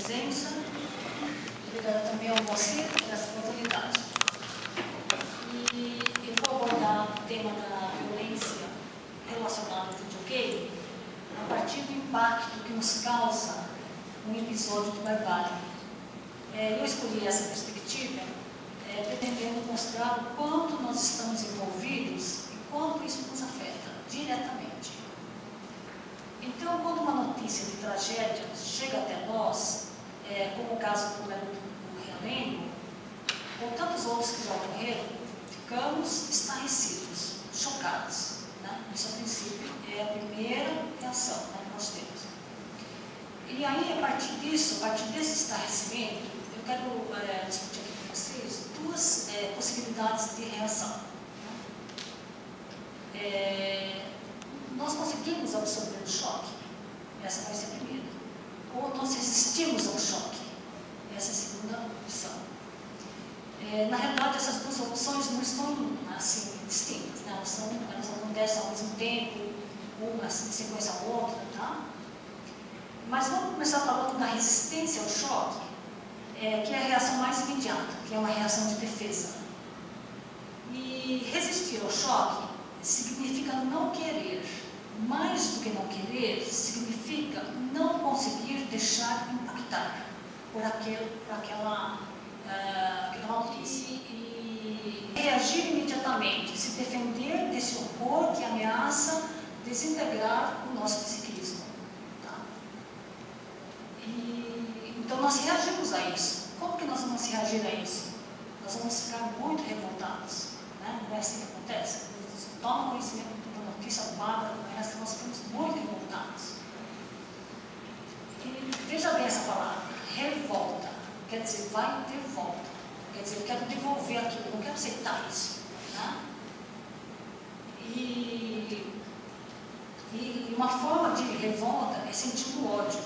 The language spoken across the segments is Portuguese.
presença. Obrigada também a você por essa oportunidade. E eu vou abordar o tema da violência relacionada ao videogame a partir do impacto que nos causa um episódio de barbárie. Eu escolhi essa perspectiva pretendendo mostrar o quanto nós estamos envolvidos e quanto isso nos afeta diretamente. Então, quando uma notícia de tragédia chega até nós, como o caso do garoto do Realengo, ou tantos outros que já ocorreram, ficamos estarrecidos, chocados. Né? Isso, a princípio, é a primeira reação, né, que nós temos. E aí, a partir disso, a partir desse estarrecimento, eu quero discutir aqui com vocês duas possibilidades de reação. Nós conseguimos absorver o choque? Essa vai ser a primeira. Ou nós resistimos ao choque? Essa é a segunda opção. Na realidade, essas duas opções não estão assim distintas, né? Elas acontecem ao mesmo tempo, uma assim, em sequência à outra, tá? Mas vamos começar falando da resistência ao choque, que é a reação mais imediata, que é uma reação de defesa. E resistir ao choque significa não querer. Mais do que não querer, significa não conseguir deixar impactar por aquela notícia. E reagir imediatamente, se defender desse horror que ameaça desintegrar o nosso psiquismo. Tá? Então nós reagimos a isso. Como que nós vamos reagir a isso? Nós vamos ficar muito revoltados. Né? Não é assim que acontece? Toma conhecimento de uma notícia bárbara como essa, nós ficamos muito revoltados. E veja bem essa palavra, revolta, quer dizer, vai ter volta. Quer dizer, eu quero devolver aquilo, eu não quero aceitar isso. Né? E uma forma de revolta é sentindo ódio.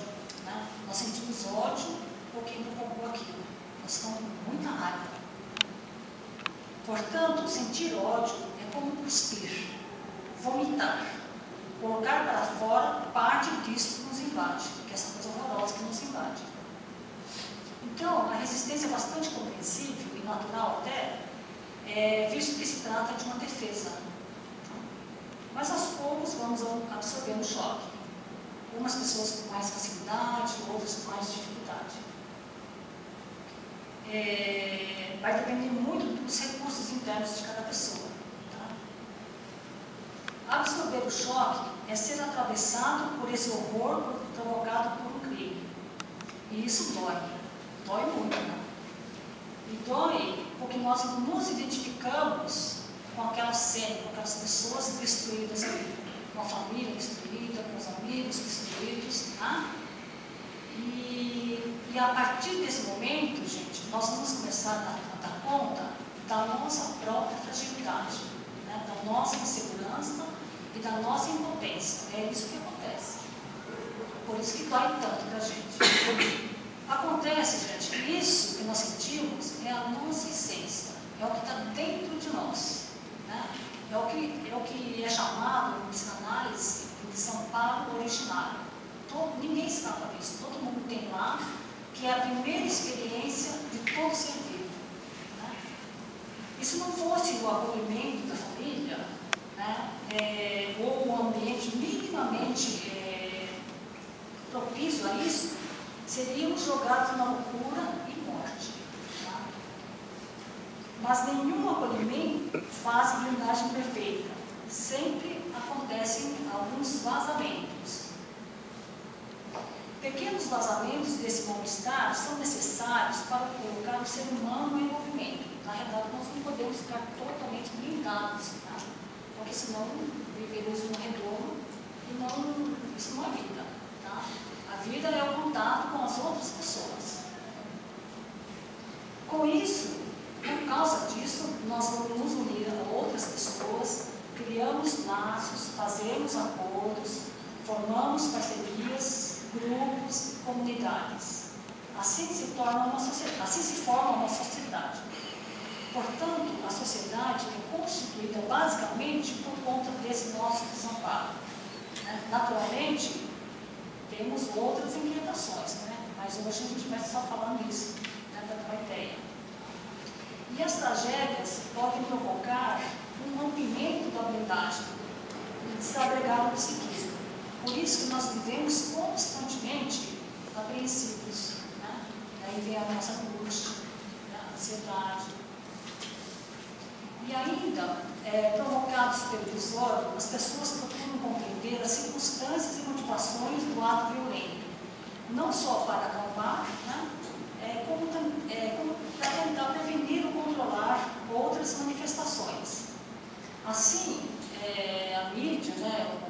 Né? Nós sentimos ódio por quem provocou aquilo. Nós ficamos com muita raiva. Portanto, sentir ódio é como cuspir, vomitar, colocar para fora parte disso que nos invade, que é essa coisa horrorosa que nos invade. Então, a resistência é bastante compreensível e natural até, visto que se trata de uma defesa. Mas aos poucos vamos absorvendo o choque. Algumas pessoas com mais facilidade, outras com mais dificuldade. Vai depender muito dos recursos internos de cada pessoa. Tá? Absorver o choque é ser atravessado por esse horror provocado por um crime. E isso dói. Dói muito, né? E dói porque nós nos identificamos com aquela cena, com aquelas pessoas destruídas ali, com a família destruída, com os amigos destruídos, tá? E a partir desse momento, gente, nós vamos começar a dar conta da nossa própria fragilidade, né? Da nossa insegurança e da nossa impotência. É isso que acontece. Por isso que dói tanto para a gente. Acontece, gente, que isso que nós sentimos é a nossa essência, é o que está dentro de nós. Né? É o que é chamado em psicanálise de desamparo originário. Ninguém escapa disso, todo mundo tem lá, que é a primeira experiência de todo ser vivo. Né? E se não fosse o acolhimento da família, né, ou um ambiente minimamente propício a isso, seríamos jogados na loucura e morte. Tá? Mas nenhum acolhimento faz blindagem perfeita. Sempre acontecem alguns vazamentos. Pequenos vazamentos desse mal-estar são necessários para colocar o ser humano em movimento. Na realidade, nós não podemos ficar totalmente blindados, tá? Porque senão viveremos num redondo e isso não é vida. Tá? A vida é o contato com as outras pessoas. Com isso, por causa disso, nós vamos nos unir a outras pessoas, criamos laços, fazemos acordos, formamos parcerias, grupos, comunidades. Assim se forma uma sociedade. Portanto, a sociedade é constituída basicamente por conta desse nosso desamparo. Naturalmente, temos outras inquietações, né? Mas hoje a gente estivesse só falando isso, né, para ter uma ideia. E as tragédias podem provocar um rompimento da habilidade e desagregar o psiquismo. Por isso que nós vivemos constantemente apreensivos, né? Daí vem a nossa angústia, né? A ansiedade. E ainda, provocados pelo desordem, as pessoas procuram compreender as circunstâncias e motivações do ato violento, não só para acalmar, né? Como para tentar prevenir ou controlar outras manifestações. Assim, a mídia, né,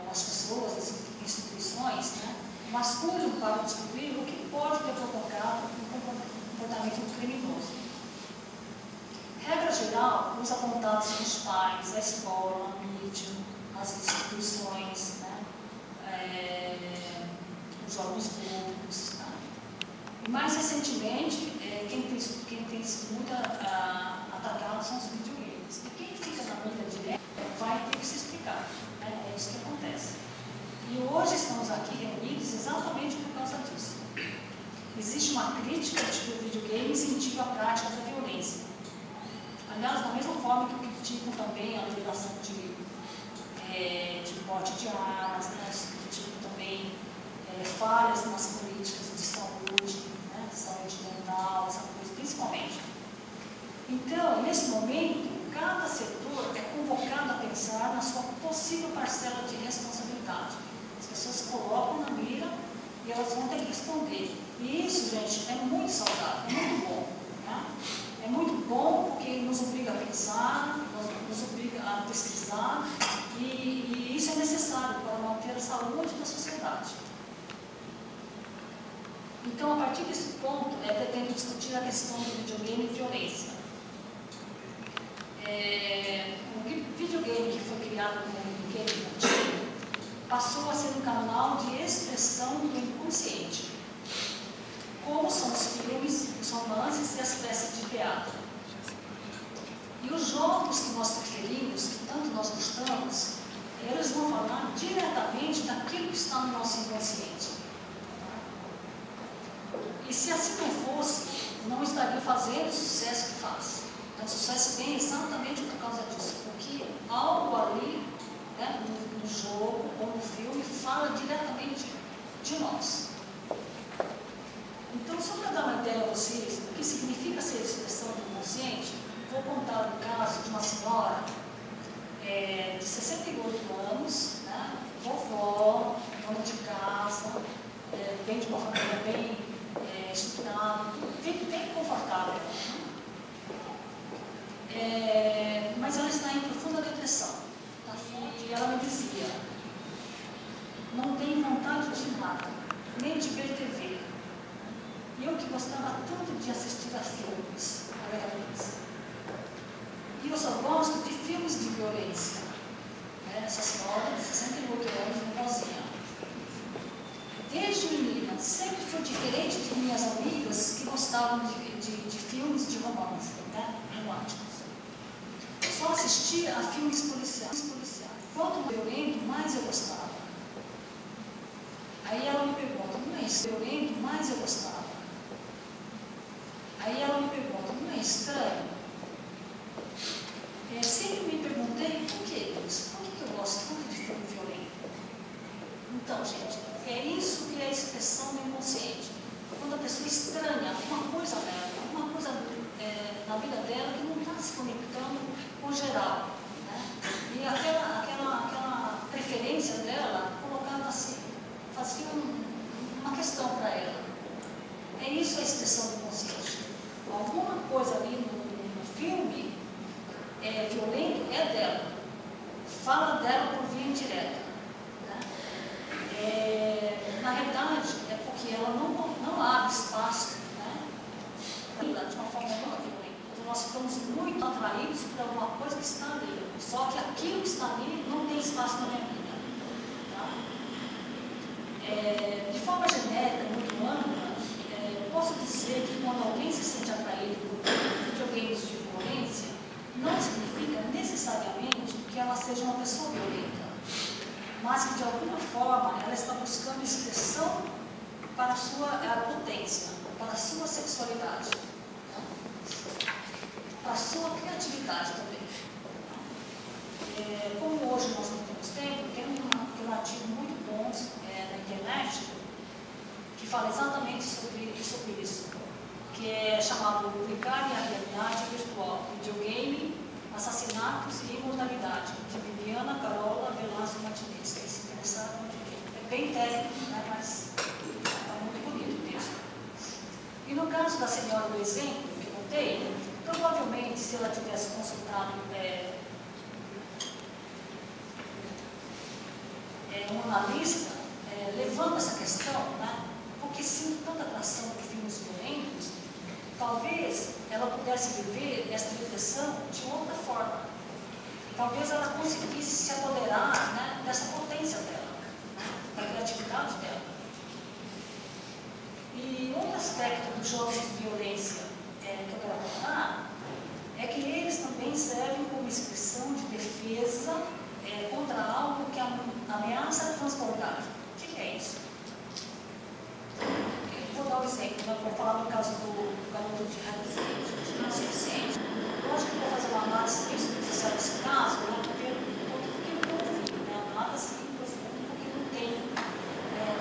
as pessoas, as instituições, né, vasculham para descobrir o que pode ter provocado um comportamento criminoso. Regra geral, os apontados são os pais, a escola, a mídia, as instituições, né, os órgãos públicos. Tá? E mais recentemente, quem tem sido muito atacado são os videogames. E quem fica na mídia direta vai ter que se explicar. Né? É isso que acontece. E hoje estamos aqui reunidos exatamente por causa disso. Existe uma crítica de que o videogame incentiva a prática da violência. Aliás, da mesma forma que criticam também a liberação de porte de armas, né? Criticam também falhas nas políticas de saúde, né? Saúde mental, essa coisa, principalmente. Então, nesse momento, cada setor é convocado a pensar na sua possível parcela de responsabilidade. As pessoas se colocam na mira e elas vão ter que responder. E isso, gente, é muito saudável, é muito bom. Né? É muito bom porque nos obriga a pensar, nos obriga a pesquisar e isso é necessário para manter a saúde da sociedade. Então, a partir desse ponto, pretendo discutir a questão do videogame e violência. O videogame que foi criado como brinquedo infantil passou a ser um canal de expressão do inconsciente, como são os filmes, os romances e as peças de teatro. E os jogos que nós preferimos, que tanto nós gostamos, eles vão falar diretamente daquilo que está no nosso inconsciente. E se assim não fosse, não estaria fazendo o sucesso que faz. O sucesso vem exatamente por causa disso, porque algo ali, né, no jogo ou no filme, fala diretamente de nós. Então, só para dar uma ideia a vocês do que significa ser expressão do inconsciente, vou contar o caso de uma senhora de 68 anos, né, vovó, dona de casa, vem de uma família bem estruturada, bem confortável. Mas ela está em profunda depressão. Tá? E ela me dizia, não tenho vontade de nada, nem de ver TV. E eu que gostava tanto de assistir a filmes, e eu só gosto de filmes de violência. Essa senhora de 68 anos, vovozinha. Desde menina, sempre foi diferente de minhas amigas que gostavam de filmes de romance, né? Românticos. Só assistia a filmes policiais. Quanto mais violento, mais eu gostava. Aí ela me pergunta, não é isso violento, mais eu gostava. Aí ela me pergunta, não é estranho? Sempre me perguntei, por que Deus? Por que eu gosto tanto de filme violento? Então, gente, é isso que é a expressão do inconsciente. Quando a pessoa estranha alguma coisa nela, alguma coisa na vida dela que não está se conectando com o geral. Né? E aquela preferência dela colocava assim, fazia uma questão para ela. É isso a expressão do inconsciente. Alguma coisa ali no filme violento é dela. Fala dela por via indireta. Né? Na realidade, é porque ela não abre espaço, né? De uma forma muito violenta. Nós ficamos muito atraídos por alguma coisa que está ali. Só que aquilo que está ali não tem espaço na minha vida. Tá? De forma genérica, muito ampla, posso dizer que quando alguém se sente atraído por videogames de violência, não significa necessariamente que ela seja uma pessoa violenta, mas que de alguma forma ela está buscando expressão para a sua potência, para a sua sexualidade, para a sua criatividade também. Como hoje nós não temos tempo, tem um artigo muito bom na internet que fala exatamente sobre isso, que é chamado Publicar e a Realidade Virtual, Videogame, Assassinatos e Imortalidade, de Viviana Carola Velasco Martinez. Quem se interessar, é bem técnico, né, mas está muito bonito o texto. E no caso da senhora do exemplo que eu contei, provavelmente se ela tivesse consultado um analista, levando essa questão, né, porque sinto tanta atração por filmes violentos, talvez ela pudesse viver essa depressão de outra forma. Talvez ela conseguisse se apoderar, né, dessa potência dela, né, da criatividade dela. E outro aspecto dos jogos de violência que eu quero apontar é que eles também servem como expressão de defesa contra algo que ameaça transbordar. O que é isso? Eu vou dar um exemplo, né? Vou falar do caso do garoto de Radicate, não é suficiente. Lógico que vou fazer uma análise bem superficial desse caso, né? Porque eu não ouvi, né? Nada assim profundo, porque não tem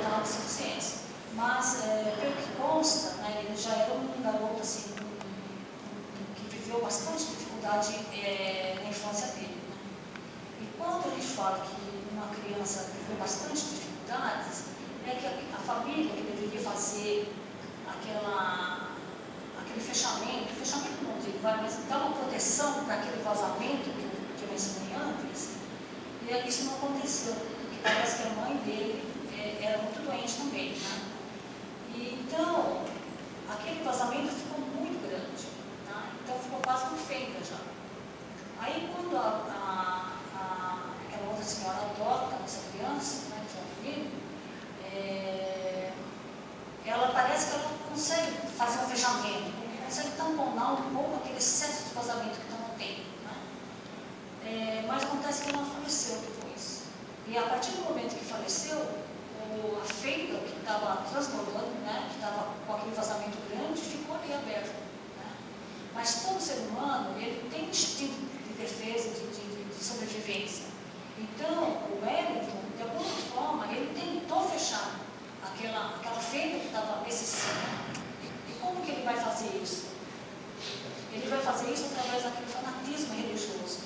dados suficientes. Mas, pelo que consta, né, ele já era um garoto assim, que viveu bastante dificuldade na infância dele. Né? E quando a gente fala que uma criança viveu bastante dificuldades, é que a família que deveria fazer aquele fechamento não digo, mas dar uma proteção para aquele vazamento que eu mencionei antes, e isso não aconteceu, porque parece que a mãe dele era muito doente também. Né? E, então, aquele vazamento ficou muito grande, né? Então ficou quase uma fenda já. Aí quando aquela outra senhora adota essa criança, né, que é um menino, ela parece que ela consegue fazer um fechamento, consegue tamponar um pouco aquele excesso de vazamento que estava tendo. Né? Mas acontece que ela faleceu depois. E a partir do momento que faleceu, a fenda que estava transbordando, né, que estava com aquele vazamento grande, ficou ali aberto. Né? Mas todo ser humano, ele tem instinto de defesa, de sobrevivência. Então, o Wellington, de alguma forma, ele tentou fechar aquela fenda que estava excessiva. E como que ele vai fazer isso? Ele vai fazer isso através daquele fanatismo religioso.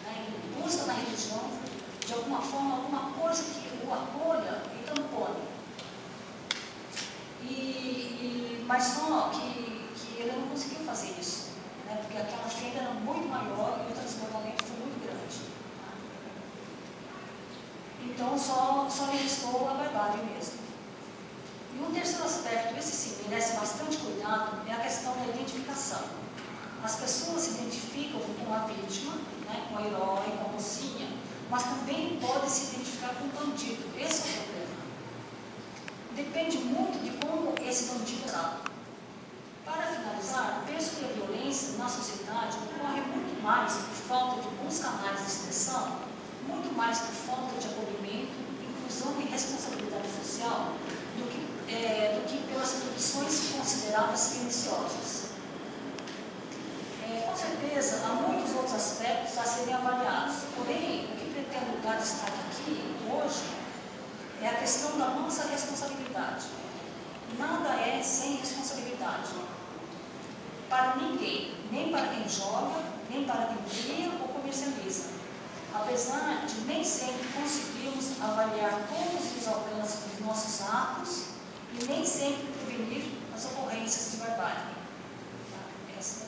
Né? Ele busca na religião, de alguma forma, alguma coisa que o acolha e tampone. Mas só que ele não conseguiu fazer isso, né? Porque aquela fenda era muito maior e o transbordamento foi muito grande. Né? Então, só lhe restou a verdade mesmo. E um terceiro aspecto, esse sim, merece bastante cuidado, é a questão da identificação. As pessoas se identificam com a vítima, né, com o herói, com a mocinha, mas também podem se identificar com o bandido. Esse é o problema. Depende muito de como esse bandido é usado. Para finalizar, penso que a violência na sociedade ocorre muito mais por falta de bons canais de expressão, muito mais por falta de acolhimento, inclusão e responsabilidade social, do que pelas produções consideradas perniciosas. Com certeza, há muitos outros aspectos a serem avaliados, porém, o que pretendo dar destaque aqui, hoje, é a questão da nossa responsabilidade. Nada é sem responsabilidade. Para ninguém, nem para quem joga, nem para quem cria ou comercializa. Apesar de nem sempre conseguirmos avaliar todos os alcances dos nossos atos e nem sempre prevenir as ocorrências de barbárie. Essa